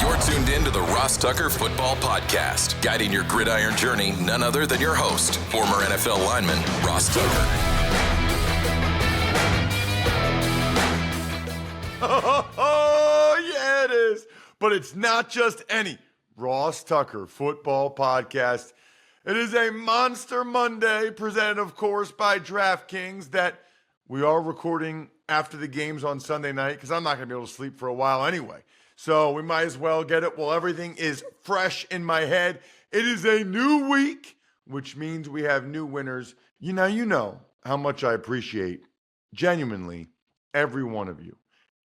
You're tuned in to the Ross Tucker Football Podcast, guiding your gridiron journey, none other than your host, former NFL lineman, Ross Tucker. Oh, yeah, it is. But it's not just any Ross Tucker Football Podcast. It is a Monster Monday, presented, of course, by DraftKings, that we are recording after the games on Sunday night, because I'm not going to be able to sleep for a while anyway. So we might as well get it while everything is fresh in my head. It is a new week, which means we have new winners. You know how much I appreciate, genuinely, every one of you.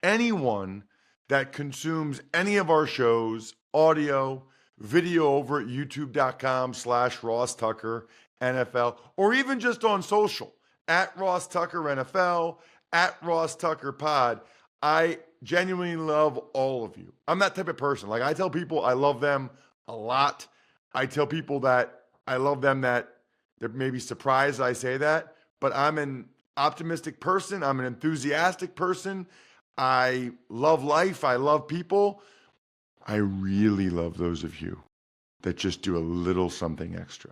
Anyone that consumes any of our shows, audio, video over at youtube.com/Ross Tucker NFL, or even just on social, at Ross Tucker NFL, at Ross Tucker Pod. I genuinely love all of you. I'm that type of person. Like, I tell people I love them a lot. I tell people that I love them that they're maybe surprised I say that, but I'm an optimistic person. I'm an enthusiastic person. I love life. I love people. I really love those of you that just do a little something extra.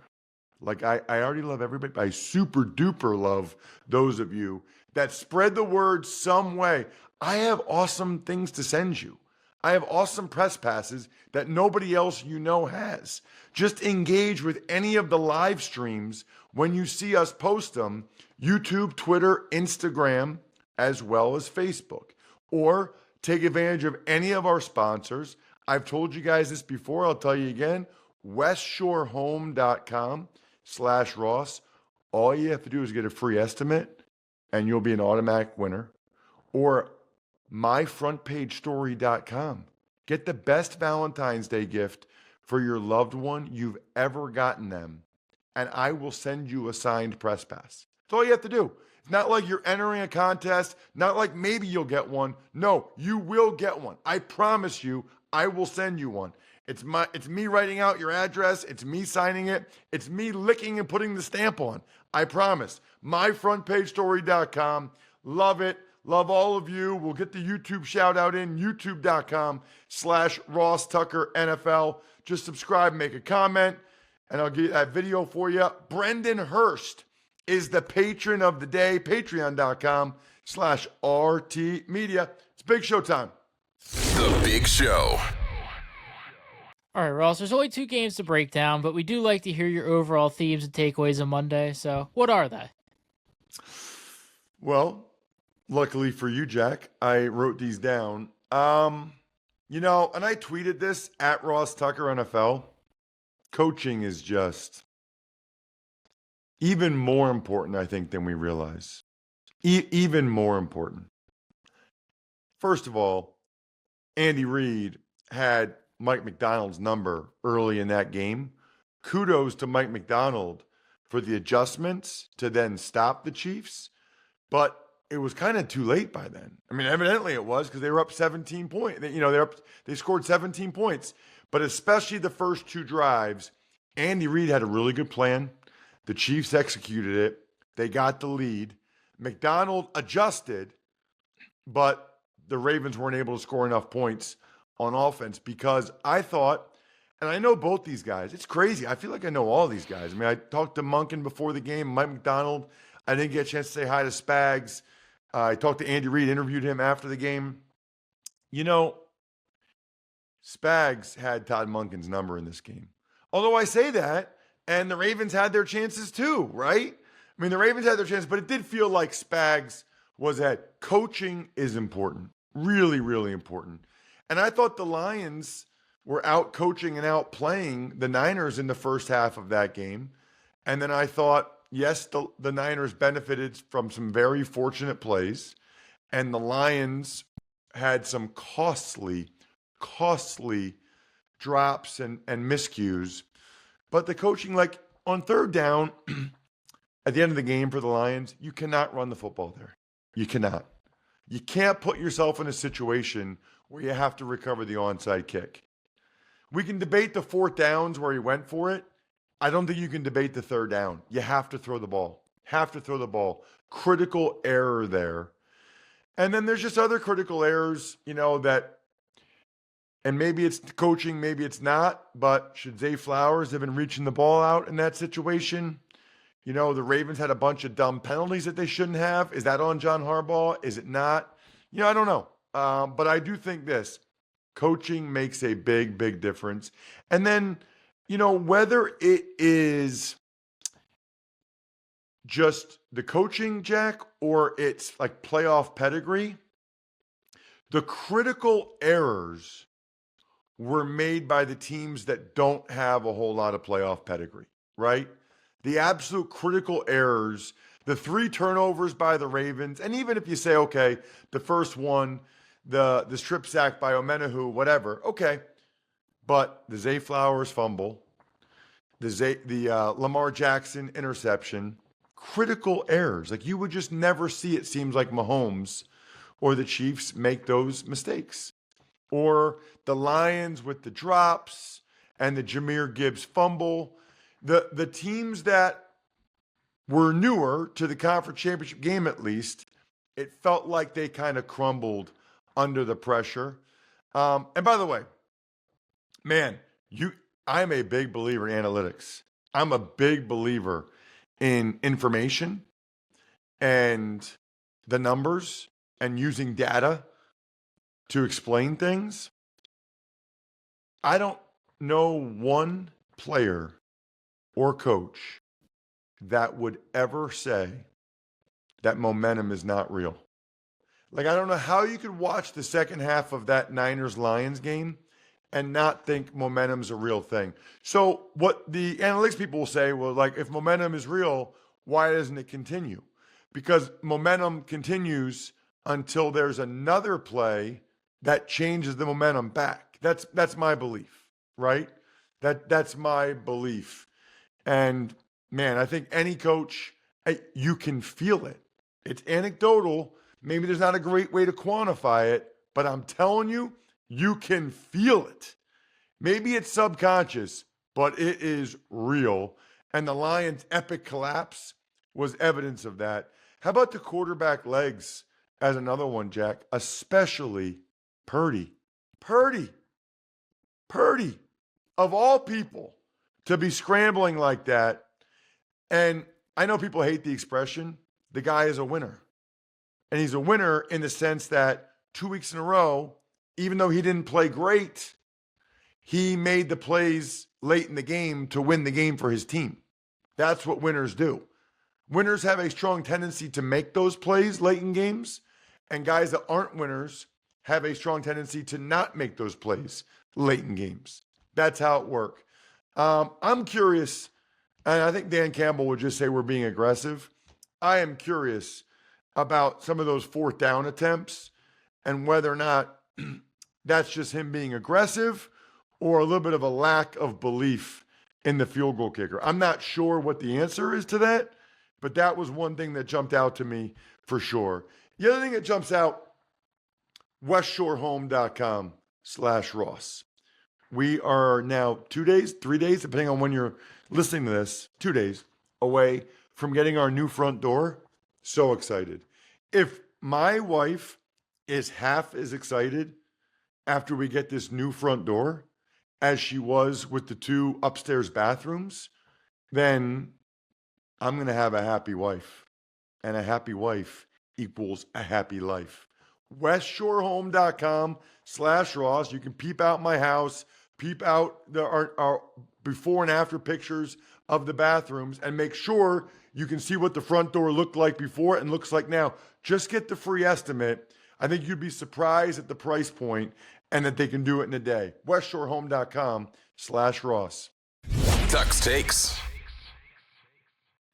Like, I already love everybody, but I super duper love those of you that spread the word some way. I have awesome things to send you. I have awesome press passes that nobody else has. Just engage with any of the live streams when you see us post them, YouTube, Twitter, Instagram, as well as Facebook. Or take advantage of any of our sponsors. I've told you guys this before. I'll tell you again. westshorehome.com/Ross. All you have to do is get a free estimate and you'll be an automatic winner. Or myfrontpagestory.com. Get the best Valentine's Day gift for your loved one you've ever gotten them, and I will send you a signed press pass. That's all you have to do. It's not like you're entering a contest, not like maybe you'll get one. No, you will get one. I promise you, I will send you one. It's me writing out your address. It's me signing it. It's me licking and putting the stamp on. I promise. myfrontpagestory.com. Love it. Love all of you. We'll get the YouTube shout out in youtube.com/Ross Tucker NFL. Just subscribe, make a comment, and I'll get that video for you. Brendan Hurst is the patron of the day. Patreon.com/RT Media. It's Big Show time. The Big Show. All right, Ross, there's only 2 games to break down, but we do like to hear your overall themes and takeaways on Monday. So what are they? Well, luckily for you, Jack, I wrote these down. And I tweeted this at Ross Tucker NFL. Coaching is just even more important, I think, than we realize. Even more important. First of all, Andy Reid had Mike Macdonald's number early in that game. Kudos to Mike Macdonald for the adjustments to then stop the Chiefs. But it was kind of too late by then. I mean, evidently it was, because they were up 17 points. They scored 17 points. But especially the first 2 drives, Andy Reid had a really good plan. The Chiefs executed it. They got the lead. Macdonald adjusted, but the Ravens weren't able to score enough points on offense, because I thought, and I know both these guys. It's crazy. I feel like I know all these guys. I mean, I talked to Monken before the game, Mike Macdonald. I didn't get a chance to say hi to Spags. I talked to Andy Reid, interviewed him after the game. Spags had Todd Monken's number in this game. Although I say that, and the Ravens had their chances too, right? I mean, the Ravens had their chances, but it did feel like Spags was at. Coaching is important. Really, really important. And I thought the Lions were out coaching and out playing the Niners in the first half of that game. And then I thought, yes, the Niners benefited from some very fortunate plays, and the Lions had some costly drops and miscues. But the coaching, like on third down, at the end of the game for the Lions, you cannot run the football there. You cannot. You can't put yourself in a situation where you have to recover the onside kick. We can debate the 4th downs where he went for it. I don't think you can debate the 3rd down. You have to throw the ball. Critical error there. And then there's just other critical errors, that And maybe it's coaching, maybe it's not, but should Zay Flowers have been reaching the ball out in that situation? You know, the Ravens had a bunch of dumb penalties that they shouldn't have. Is that on John Harbaugh? Is it not? You know, I don't know. But I do think this coaching makes a big, big difference. And then, you know, whether it is just the coaching, Jack, or it's like playoff pedigree, the critical errors were made by the teams that don't have a whole lot of playoff pedigree, right? The absolute critical errors, the 3 turnovers by the Ravens, and even if you say, okay, the first one, the strip sack by Omenahu, whatever, okay, but the Zay Flowers fumble, the Lamar Jackson interception, critical errors. Like you would just never see, it seems like Mahomes or the Chiefs make those mistakes. Or the Lions with the drops and the Jahmyr Gibbs fumble. The teams that were newer to the conference championship game, at least, it felt like they kind of crumbled under the pressure. And by the way, man, I'm a big believer in analytics. I'm a big believer in information and the numbers and using data to explain things. I don't know one player or coach that would ever say that momentum is not real. Like, I don't know how you could watch the second half of that Niners-Lions game and not think momentum's a real thing. So what the analytics people will say, well, like, if momentum is real, why doesn't it continue? Because momentum continues until there's another play that changes the momentum back. That's my belief, right? That's my belief. And man, I think any coach, you can feel it. It's anecdotal. Maybe there's not a great way to quantify it, but I'm telling you, you can feel it. Maybe it's subconscious, but it is real. And the Lions' epic collapse was evidence of that. How about the quarterback legs as another one, Jack? Especially Purdy. Purdy, of all people, to be scrambling like that. And I know people hate the expression, the guy is a winner. And he's a winner in the sense that 2 weeks in a row, even though he didn't play great, he made the plays late in the game to win the game for his team. That's what winners do. Winners have a strong tendency to make those plays late in games, and guys that aren't winners have a strong tendency to not make those plays late in games. That's how it works. I'm curious, and I think Dan Campbell would just say we're being aggressive. I am curious about some of those 4th down attempts and whether or not that's just him being aggressive or a little bit of a lack of belief in the field goal kicker. I'm not sure what the answer is to that, but that was one thing that jumped out to me for sure. The other thing that jumps out, westshorehome.com/Ross. We are now 2 days, 3 days, depending on when you're listening to this, 2 days away from getting our new front door. So excited. If my wife is half as excited after we get this new front door as she was with the 2 upstairs bathrooms, then I'm going to have a happy wife. And a happy wife equals a happy life. westshorehome.com/Ross. You can peep out my house, peep out our before and after pictures of the bathrooms, and make sure you can see what the front door looked like before and looks like now. Just get the free estimate. I think you'd be surprised at the price point and that they can do it in a day. westshorehome.com/Ross. Tuck's Takes.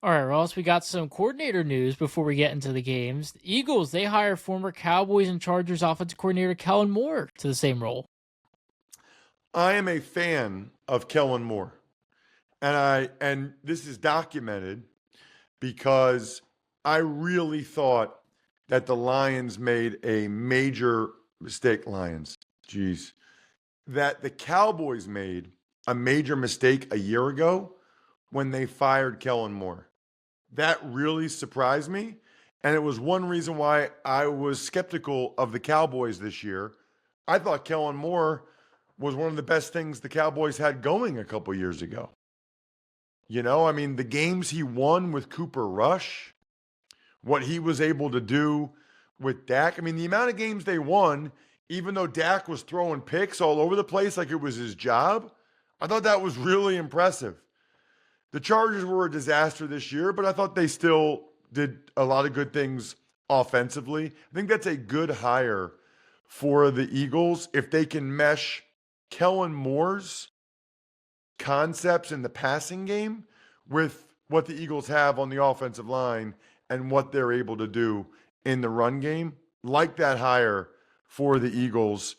All right, Ross, we got some coordinator news before we get into the games. The Eagles, they hire former Cowboys and Chargers offensive coordinator Kellen Moore to the same role. I am a fan of Kellen Moore. And this is documented because I really thought that the Lions made a major mistake. That the Cowboys made a major mistake a year ago when they fired Kellen Moore. That really surprised me. And it was one reason why I was skeptical of the Cowboys this year. I thought Kellen Moore was one of the best things the Cowboys had going a couple years ago. You know, I mean, the games he won with Cooper Rush, what he was able to do with Dak. I mean, the amount of games they won, even though Dak was throwing picks all over the place like it was his job, I thought that was really impressive. The Chargers were a disaster this year, but I thought they still did a lot of good things offensively. I think that's a good hire for the Eagles if they can mesh Kellen Moore's concepts in the passing game with what the Eagles have on the offensive line and what they're able to do in the run game. Like that hire for the Eagles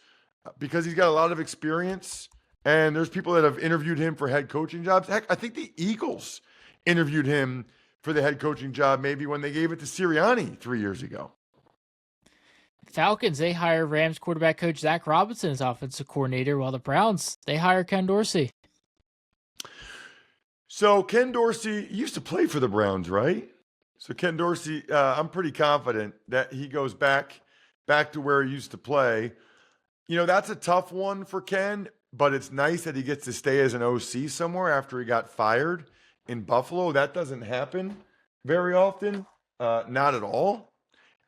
because he's got a lot of experience. And there's people that have interviewed him for head coaching jobs. Heck, I think the Eagles interviewed him for the head coaching job maybe when they gave it to Sirianni 3 years ago. Falcons, they hire Rams quarterback coach Zach Robinson as offensive coordinator, while the Browns, they hire Ken Dorsey. So Ken Dorsey used to play for the Browns, right? So Ken Dorsey, I'm pretty confident that he goes back to where he used to play. You know, that's a tough one for Ken. But it's nice that he gets to stay as an OC somewhere after he got fired in Buffalo. That doesn't happen very often, not at all.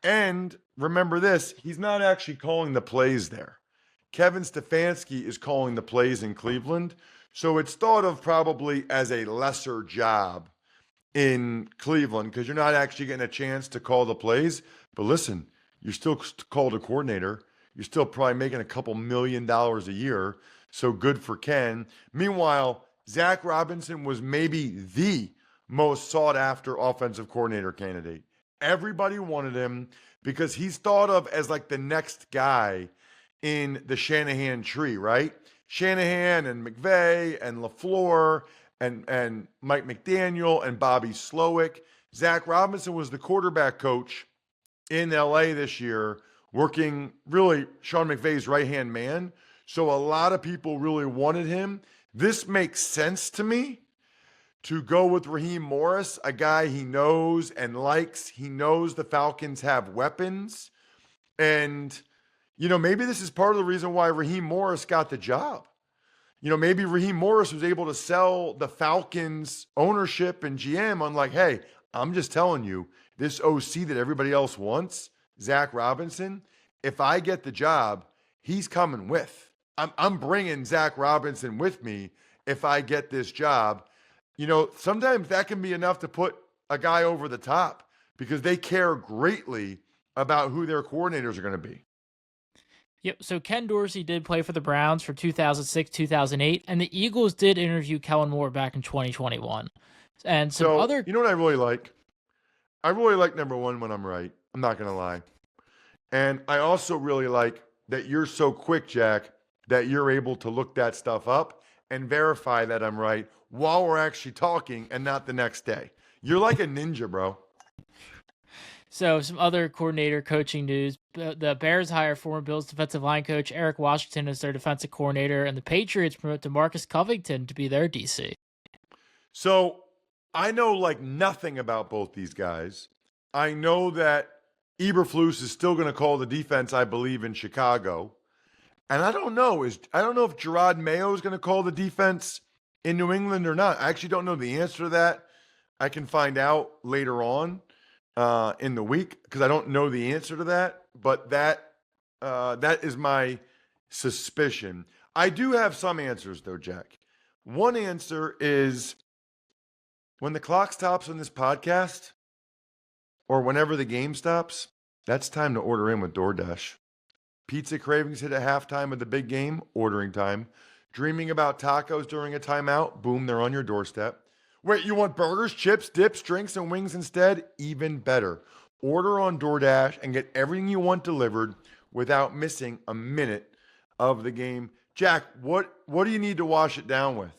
And remember this, he's not actually calling the plays there. Kevin Stefanski is calling the plays in Cleveland. So it's thought of probably as a lesser job in Cleveland because you're not actually getting a chance to call the plays. But listen, you're still called a coordinator. You're still probably making a couple $1 million a year. So good for Ken. Meanwhile, Zach Robinson was maybe the most sought after offensive coordinator candidate. Everybody wanted him because he's thought of as like the next guy in the Shanahan tree, right? Shanahan and McVay and LaFleur and Mike McDaniel and Bobby Slowick. Zach Robinson was the quarterback coach in LA this year, working really Sean McVay's right-hand man. So a lot of people really wanted him. This makes sense to me to go with Raheem Morris, a guy he knows and likes. He knows the Falcons have weapons. And, you know, maybe this is part of the reason why Raheem Morris got the job. You know, maybe Raheem Morris was able to sell the Falcons ownership and GM on like, hey, I'm just telling you, this OC that everybody else wants, Zach Robinson, if I get the job, he's coming with. I'm bringing Zach Robinson with me if I get this job. You know, sometimes that can be enough to put a guy over the top because they care greatly about who their coordinators are going to be. Yep. So Ken Dorsey did play for the Browns for 2006, 2008, and the Eagles did interview Kellen Moore back in 2021. And some other. You know what I really like? I really like number one when I'm right. I'm not going to lie. And I also really like that you're so quick, Jack, that you're able to look that stuff up and verify that I'm right while we're actually talking and not the next day. You're like a ninja, bro. So some other coordinator coaching news. The Bears hire former Bills defensive line coach Eric Washington as their defensive coordinator, and the Patriots promote DeMarcus Covington to be their DC. So I know like nothing about both these guys. I know that Eberflus is still going to call the defense, I believe, in Chicago. And I don't know if Gerard Mayo is going to call the defense in New England or not. I actually don't know the answer to that. I can find out later on in the week because I don't know the answer to that. But that is my suspicion. I do have some answers though, Jack. One answer is when the clock stops on this podcast or whenever the game stops, that's time to order in with DoorDash. Pizza cravings hit at halftime of the big game, ordering time. Dreaming about tacos during a timeout, boom, they're on your doorstep. Wait, you want burgers, chips, dips, drinks, and wings instead? Even better. Order on DoorDash and get everything you want delivered without missing a minute of the game. Jack, what do you need to wash it down with?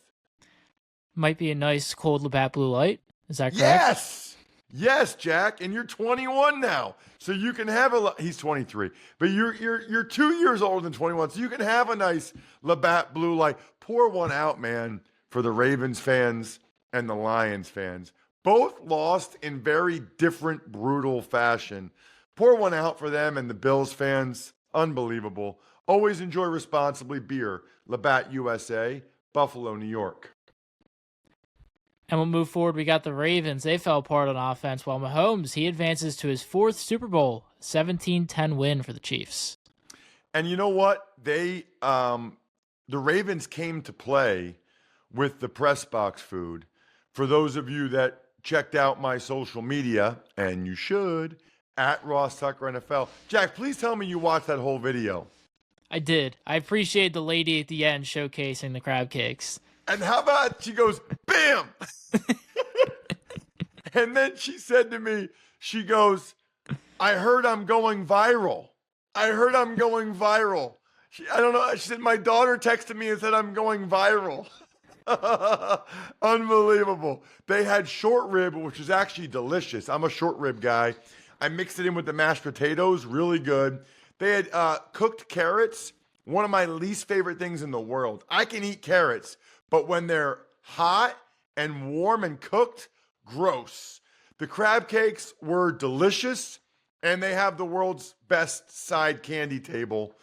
Might be a nice cold Labatt Blue Light. Is that correct? Yes, Jack, and you're 21 now, so you can have he's 23, but you're 2 years older than 21, so you can have a nice Labatt Blue Light. Pour one out, man, for the Ravens fans and the Lions fans. Both lost in very different, brutal fashion. Pour one out for them and the Bills fans. Unbelievable. Always enjoy responsibly. Beer, Labatt USA, Buffalo, New York. And we'll move forward. We got the Ravens. They fell apart on offense, while Mahomes, he advances to his fourth Super Bowl, 17-10 win for the Chiefs. And you know what? The Ravens came to play with the press box food. For those of you that checked out my social media, and you should, at Ross Tucker NFL. Jack, please tell me you watched that whole video. I did. I appreciate the lady at the end showcasing the crab cakes. And how about she goes, bam! And then she said to me, she goes, I heard I'm going viral. I don't know. She said, my daughter texted me and said I'm going viral. Unbelievable. They had short rib, which is actually delicious. I'm a short rib guy. I mixed it in with the mashed potatoes. Really good. They had cooked carrots. One of my least favorite things in the world. I can eat carrots, but when they're hot and warm and cooked, gross. The crab cakes were delicious, and they have the world's best side candy table.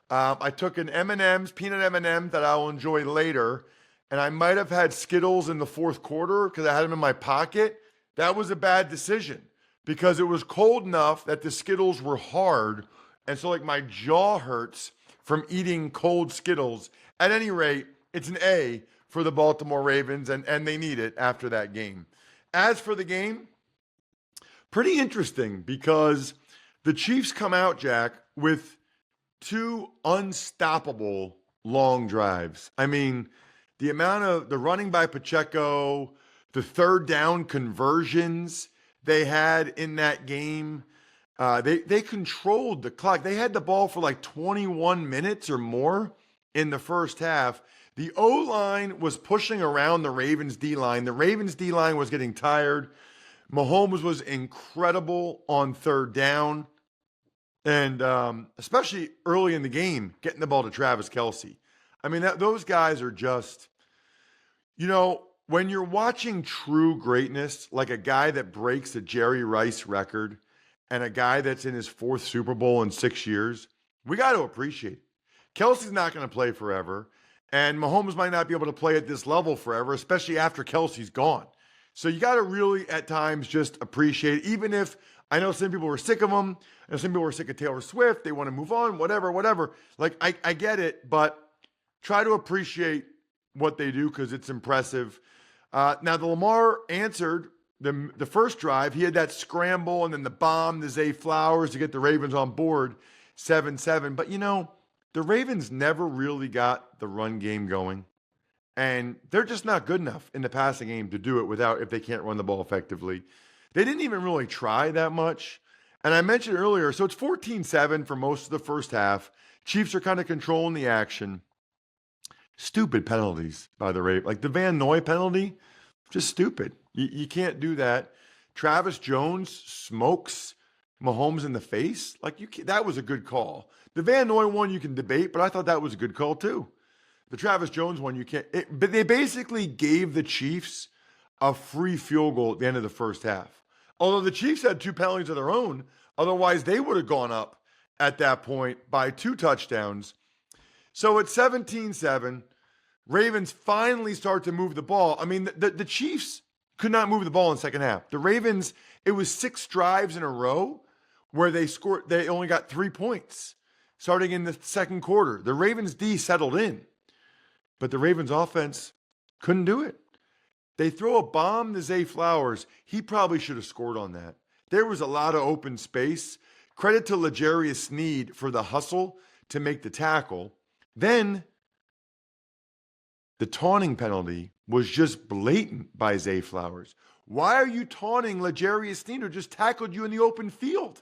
I took an M&M's, peanut M&M that I'll enjoy later, and I might have had Skittles in the fourth quarter because I had them in my pocket. That was a bad decision because it was cold enough that the Skittles were hard, and so like my jaw hurts from eating cold Skittles. At any rate, it's an A for the Baltimore Ravens, and they need it after that game. As for the game, pretty interesting because the Chiefs come out, Jack, with two unstoppable long drives. I mean, the amount of the running by Pacheco, the third down conversions they had in that game, they controlled the clock. They had the ball for like 21 minutes or more in the first half. The O-line was pushing around the Ravens D-line. The Ravens D-line was getting tired. Mahomes was incredible on third down. And especially early in the game, getting the ball to Travis Kelce. I mean, those guys are just, when you're watching true greatness, like a guy that breaks a Jerry Rice record and a guy that's in his fourth Super Bowl in 6 years, we got to appreciate it. Kelce's not going to play forever, and Mahomes might not be able to play at this level forever, especially after Kelce's gone. So you got to really, at times, just appreciate it, even if I know some people were sick of him. I know some people were sick of Taylor Swift. They want to move on, whatever. Like, I get it, but try to appreciate what they do because it's impressive. Now, the Lamar answered the first drive. He had that scramble and then the bomb to Zay Flowers to get the Ravens on board, 7-7. But, the Ravens never really got the run game going. And they're just not good enough in the passing game to do it if they can't run the ball effectively. They didn't even really try that much. And I mentioned earlier, so it's 14-7 for most of the first half. Chiefs are kind of controlling the action. Stupid penalties by the Ravens. Like the Van Noy penalty, just stupid. You can't do that. Travis Jones smokes Mahomes in the face. That was a good call. The Van Noy one you can debate, but I thought that was a good call too. The Travis Jones one you can't. But they basically gave the Chiefs a free field goal at the end of the first half. Although the Chiefs had two penalties of their own, otherwise they would have gone up at that point by 2 touchdowns. So at 17-7, Ravens finally start to move the ball. I mean, the Chiefs could not move the ball in the second half. The Ravens, it was 6 drives in a row where they only got 3 points starting in the second quarter. The Ravens D settled in, but the Ravens offense couldn't do it. They throw a bomb to Zay Flowers. He probably should have scored on that. There was a lot of open space. Credit to L'Jarius Sneed for the hustle to make the tackle. Then the taunting penalty was just blatant by Zay Flowers. Why are you taunting L'Jarius Sneed who just tackled you in the open field?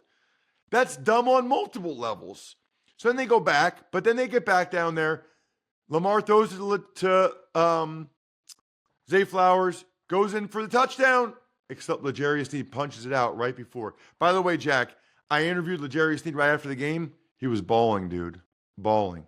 That's dumb on multiple levels. So then they go back, but then they get back down there. Lamar throws it to Zay Flowers, goes in for the touchdown, except L'Jarius Sneed punches it out right before. By the way, Jack, I interviewed L'Jarius Sneed right after the game. He was bawling, dude. Bawling.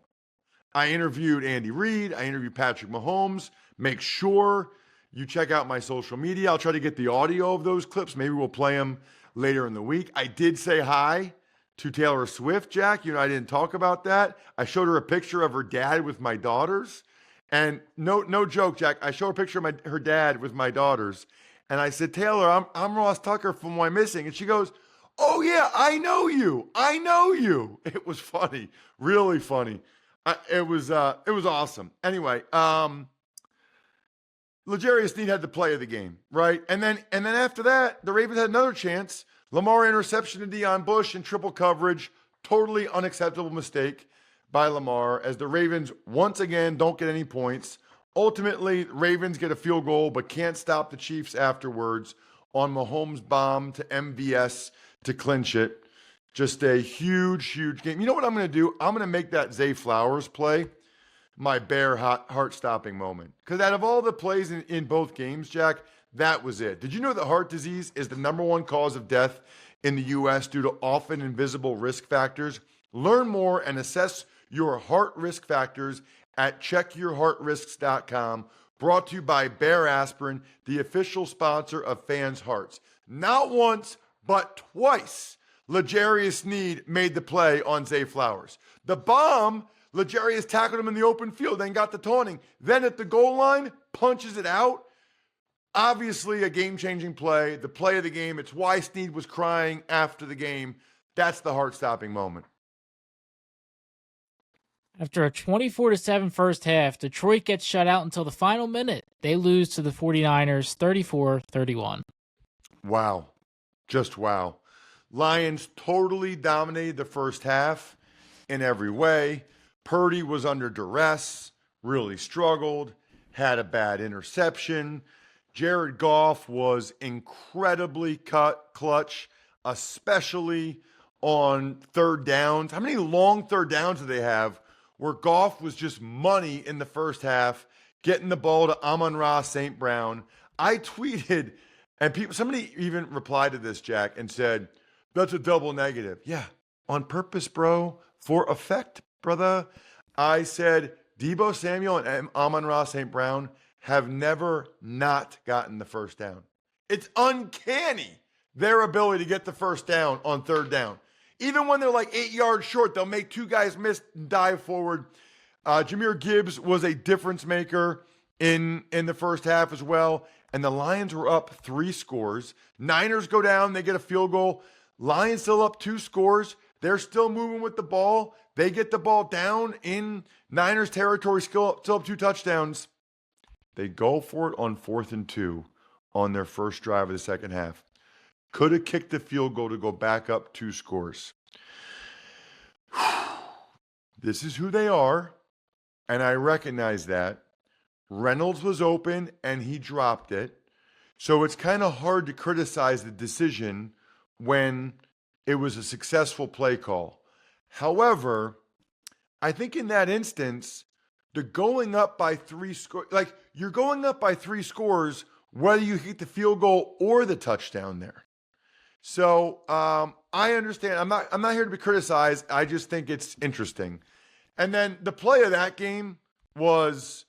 I interviewed Andy Reid. I interviewed Patrick Mahomes. Make sure you check out my social media. I'll try to get the audio of those clips. Maybe we'll play them later in the week. I did say hi to Taylor Swift, Jack. You know, I didn't talk about that. I showed her a picture of her dad with my daughters. And no joke, Jack. I showed her a picture of her dad with my daughters. And I said, Taylor, I'm Ross Tucker from Why Missing. And she goes, oh, yeah, I know you. I know you. It was funny. Really funny. It was awesome. Anyway, L'Jarius Sneed had the play of the game, right? And then after that, the Ravens had another chance. Lamar interception to Deion Bush in triple coverage. Totally unacceptable mistake by Lamar as the Ravens once again don't get any points. Ultimately, Ravens get a field goal but can't stop the Chiefs afterwards on Mahomes' bomb to MVS to clinch it. Just a huge game. You know what I'm going to do? I'm going to make that Zay Flowers play my Bear heart-stopping moment. Because out of all the plays in both games, Jack, that was it. Did you know that heart disease is the number one cause of death in the U.S. due to often invisible risk factors? Learn more and assess your heart risk factors at checkyourheartrisks.com. Brought to you by Bear Aspirin, the official sponsor of Fans' Hearts. Not once, but twice, L'Jarius Sneed made the play on Zay Flowers. The bomb, L'Jarius tackled him in the open field, then got the taunting. Then at the goal line, punches it out. Obviously a game-changing play. The play of the game. It's why Sneed was crying after the game. That's the heart-stopping moment. After a 24-7 first half, Detroit gets shut out until the final minute. They lose to the 49ers 34-31. Wow. Just wow. Lions totally dominated the first half in every way. Purdy was under duress, really struggled, had a bad interception. Jared Goff was incredibly clutch, especially on third downs. How many long third downs do they have where Goff was just money in the first half, getting the ball to Amon-Ra St. Brown? I tweeted, and somebody even replied to this, Jack, and said, that's a double negative. Yeah, on purpose, bro, for effect, brother. I said, Deebo Samuel and Amon-Ra St. Brown have never not gotten the first down. It's uncanny, their ability to get the first down on third down. Even when they're like 8 yards short, they'll make two guys miss and dive forward. Jahmyr Gibbs was a difference maker in the first half as well. And the Lions were up 3 scores. Niners go down, they get a field goal. Lions still up 2 scores. They're still moving with the ball. They get the ball down in Niners territory, still up 2 touchdowns. They go for it on 4th and 2 on their first drive of the second half. Could have kicked the field goal to go back up 2 scores. This is who they are, and I recognize that. Reynolds was open, and he dropped it. So it's kind of hard to criticize the decision when it was a successful play call. However, I think in that instance, the going up by 3 scores, like you're going up by 3 scores, whether you hit the field goal or the touchdown there. So I understand. I'm not here to be criticized. I just think it's interesting. And then the play of that game was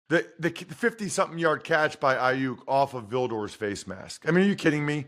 the 50-something yard catch by Ayuk off of Vildor's face mask. I mean, are you kidding me?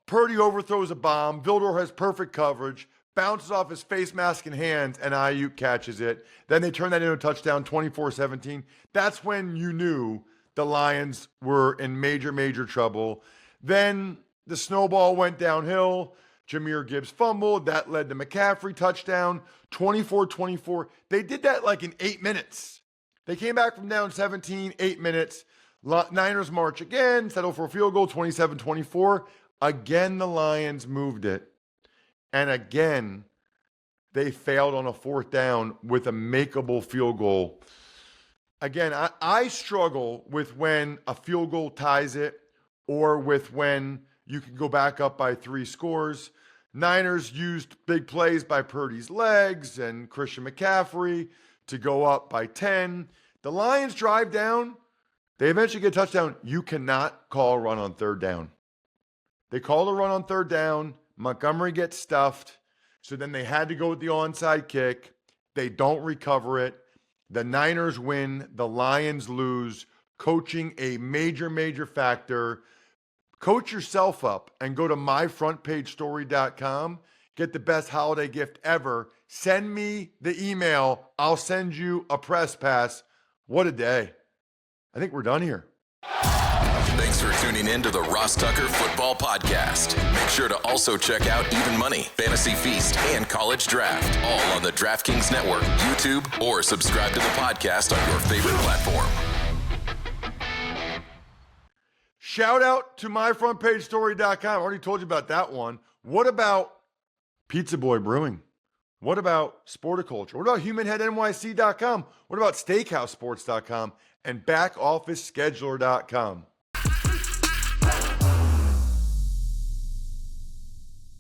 Purdy overthrows a bomb. Vildor has perfect coverage, bounces off his face mask and hands, and Ayuk catches it. Then they turn that into a touchdown, 24-17. That's when you knew the Lions were in major, major trouble. Then the snowball went downhill. Jahmyr Gibbs fumbled. That led to McCaffrey touchdown, 24-24. They did that like in 8 minutes. They came back from down 17, 8 minutes. Niners march again, settle for a field goal, 27-24. Again, the Lions moved it. And again, they failed on a 4th down with a makeable field goal. Again, I struggle with when a field goal ties it or with when you can go back up by 3 scores. Niners used big plays by Purdy's legs and Christian McCaffrey to go up by 10. The Lions drive down. They eventually get a touchdown. You cannot call a run on 3rd down. They called a run on 3rd down. Montgomery gets stuffed. So then they had to go with the onside kick. They don't recover it. The Niners win. The Lions lose. Coaching a major, major factor. Coach yourself up and go to myfrontpagestory.com. get the best holiday gift ever. Send me the email. I'll send you a press pass. What a day. I think we're done here. Thanks for tuning in to the Ross Tucker Football Podcast. Make sure to also check out Even Money, Fantasy Feast, and College Draft, all on the DraftKings Network, YouTube, or subscribe to the podcast on your favorite platform. Shout out to myfrontpagestory.com. I already told you about that one. What about Pizza Boy Brewing? What about Sporticulture? What about HumanHeadNYC.com? What about SteakhouseSports.com and BackOfficeScheduler.com?